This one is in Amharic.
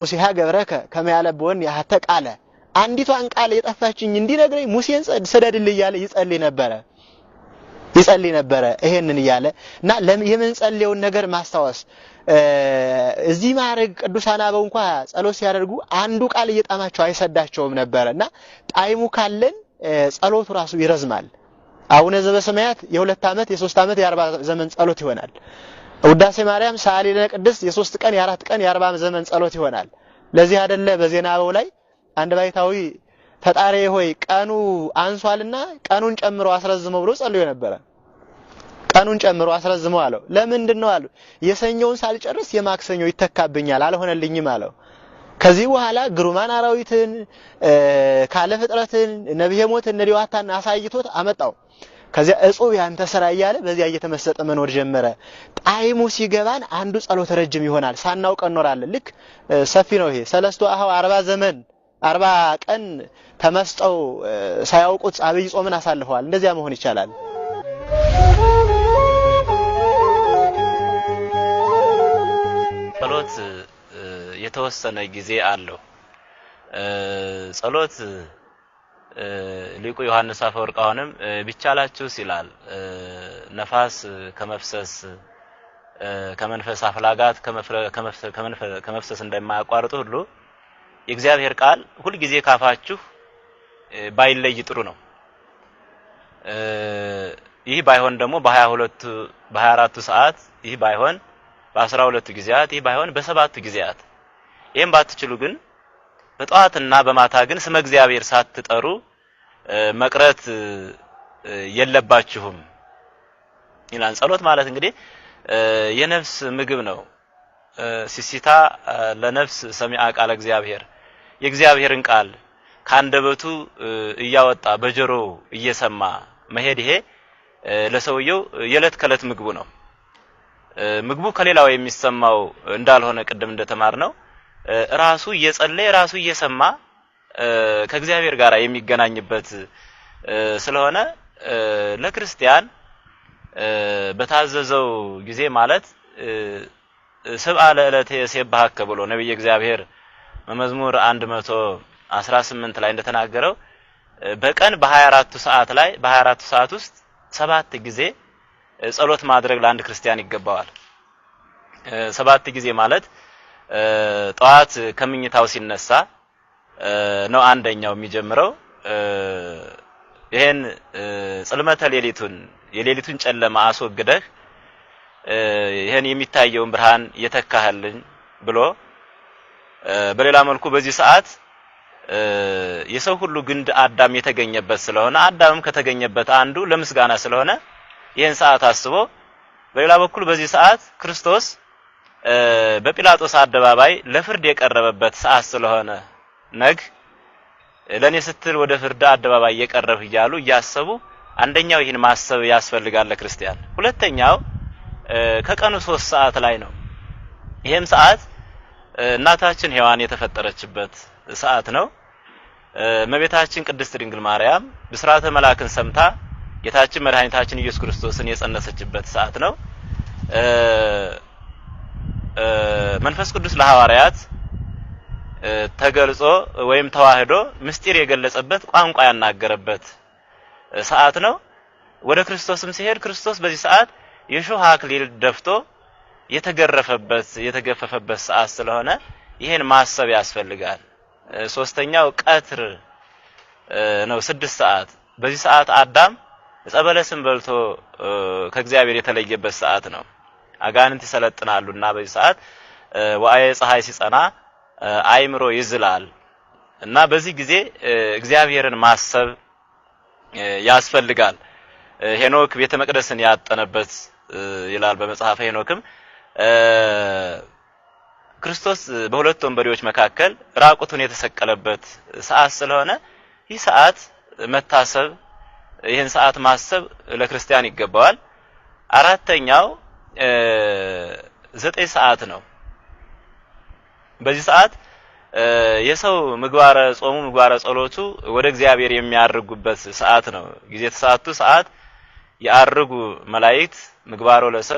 ሙሴሃ ገብረከ ከመያለበውን ያህተ ቃለ አንዲቷን ቃል የጠፋችኝ እንዲነግረኝ ሙሴን ሰደድልኝ እያለ ይጸልይ ነበረ ይሄንን እያለ እና የምንጸልየውን ነገር ማስተዋወስ እዚህ ማረግ ቅዱሳን አበው እንኳን ጸሎት ሲያደርጉ አንዱ ቃል እየጣማቸው አይሰዳቸውም ነበርና ጣይሙ ካለን ጸሎቱ ራሱ ይረዝማል። አቡነ ዘበሰማያት የ2 ዓመት የ3 ዓመት የ40 ዘመን ጸሎት ይሆናል። ውዳሴ ማርያም ሰዓሊነ ቅድስት የ3 ቀን የ4 ቀን የ40 ዘመን ጸሎት ይሆናል። ለዚህ አይደለ በዜና አበው ላይ አንድ ባይታዊ ፈጣሪ ሆይ ቀኑ አንሷልና ቀኑን ጨምሮ አስረዝመው ብሎ ጸልዮ ነበር። ቀኑን ጨምሮ አስረዝመው አለው። ለምንድነው አሉ? የሰኞውን ሳልጨርስ የማክሰኞ ይተካብኛል አልሆነልኝም አለው። ከዚህ በኋላ ግሩማን አራዊትን ካለ ፍጥረትን ነብየ ሞት ነዲዋታን አሳይቶት አመጣው። ከዚያ እጹብ ያንተ ስራ እያለ በዚያ እየተመሰጠ መኖር ጀመረ። ጣይሙ ሲገባን አንዱ ጸሎት ረጅም ይሆናል፣ ሳናውቅ እንኖራለን። ልክ ሰፊ ነው ይሄ ሰለስቱ አሃው 40 ዘመን 40 ቀን ተመስጠው ሳያውቁት አብይ ጾምን አሳልፈዋል። እንደዚያ መሆን ይቻላል። ጸሎት የተወሰነ ጊዜ አለው። ጸሎት ሊቁ ዮሐንስ አፈወርቅ አሁንም ቢቻላችሁ ይላል ነፋስ ከመፍሰስ ከመንፈስ አፍላጋት ከመፍሰስ እንደማያቋርጡ ሁሉ የእግዚአብሔር ቃል ሁሉ ጊዜ ካፋችሁ ባይለይ ጥሩ ነው። ይህ ባይሆን ደግሞ በ24 ሰዓት ይህ ባይሆን በ12 ጊዜያት ይህ ባይሆን በ7 ጊዜያት ይሄን ባትችሉ ግን በጧትና በማታ ግን ስመ እግዚአብሔር ሳትጠሩ መቅረት የለባችሁም ይላል። ጸሎት ማለት እንግዲህ የነፍስ ምግብ ነው። ሲሲታ ለነፍስ ሰሚዓ ቃል እግዚአብሔር የእግዚአብሔርን ቃል ካንደበቱ እያወጣ በጆሮ እየሰማ መሄድ ይሄ ለሰውየው የለት ከለት ምግቡ ነው። ምግቡ ከሌላው የሚሰማው እንዳልሆነ ቅድም እንደተማርነው ራሱ እየጸለየ ራሱ እየሰማ ከእግዚአብሔር ጋር የሚገናኝበት ስለሆነ ለክርስቲያን በታዘዘው ጊዜ ማለት ሰብአ ለዕለተ የሰብሐከ ብሎ ነብይ እግዚአብሔር በመዝሙር 118 ላይ እንደተናገረው በቀን በ24 ሰዓት ላይ በ24 ሰዓት ውስጥ 7 ጊዜ ጸሎት ማድረግ ለአንድ ክርስቲያን ይገባዋል። 7 ጊዜ ማለት ጧት ከምኝታው ሲነሳ ነው አንደኛው የሚጀምረው። ይሄን ጽልመተ የሌሊቱን ጨለማ አስወግደህ ይሄን የሚታየውን ብርሃን የተካህልኝ ብሎ በሌላ መልኩ በዚህ ሰዓት የሰው ሁሉ ግንድ አዳም የተገኘበት ስለሆነ አዳምም ከተገኘበት አንዱ ለምስጋና ስለሆነ ይሄን ሰዓት አስቦ በሌላ በኩል በዚህ ሰዓት ክርስቶስ በጲላጦስ አደባባይ ለፍርድ የቀረበበት ሰዓት ስለሆነ ነግ ለኔ ስትል ወደ ፍርድ አደባባይ የቀረብህ ይያሉ ያሰቡ አንደኛው ይሄን ማሰብ ያስፈልጋል ለክርስቲያን። ሁለተኛው ከቀኑ 3 ሰዓት ላይ ነው። ይሄም ሰዓት እናታችን ሔዋን የተፈጠረችበት ሰዓት ነው። እመቤታችን ቅድስት ድንግል ማርያም ብስራተ መላእክን ሰምታ ጌታችን መድኃኒታችን ኢየሱስ ክርስቶስን የጸነሰችበት ሰዓት ነው። መንፈስ ቅዱስ ለሐዋርያት ተገልጾ ወይም ተዋህዶ ምስጢር የገለጸበት ቋንቋ ያናገረበት ሰዓት ነው። ወደ ክርስቶስም ሲሄድ ክርስቶስ በዚህ ሰዓት የሾህ አክሊል ደፍቶ የተገፈፈበት ሰዓት ስለሆነ ይሄን ማሰብ ያስፈልጋል። ሶስተኛው ቀትር ነው 6 ሰዓት። በዚህ ሰዓት አዳም ጸበለስን በልቶ ከእግዚአብሔር የተለየበት ሰዓት ነው። አጋንንት ይሰለጥናሉና በዚህ ሰዓት ወአየ ፀሐይ ሲጸና አይምሮ ይዝላል እና በዚህ ጊዜ እግዚአብሔርን ማሰብ ያስፈልጋል። ሄኖክ ቤተ መቅደስን ያጠነበት ይላል በመጽሐፈ ሄኖክም ክርስቶስ በሁለት ወንበዴዎች መካከል ራቁቱን የተሰቀለበት ሰዓት ስለሆነ ይህ ሰዓት መታሰብ ይሄን ሰዓት ማሰብ ለክርስቲያን ይገባዋል። አራተኛው 9 ሰዓት ነው። በዚህ ሰዓት የሰው ምግባረ ጾሙ ምግባረ ጸሎቱ ወደ እግዚአብሔር የሚያርጉበት ሰዓት ነው። ጊዜ ተሰዓቱ ሰዓት ያርጉ መላእክት ምግባሮ ለሰ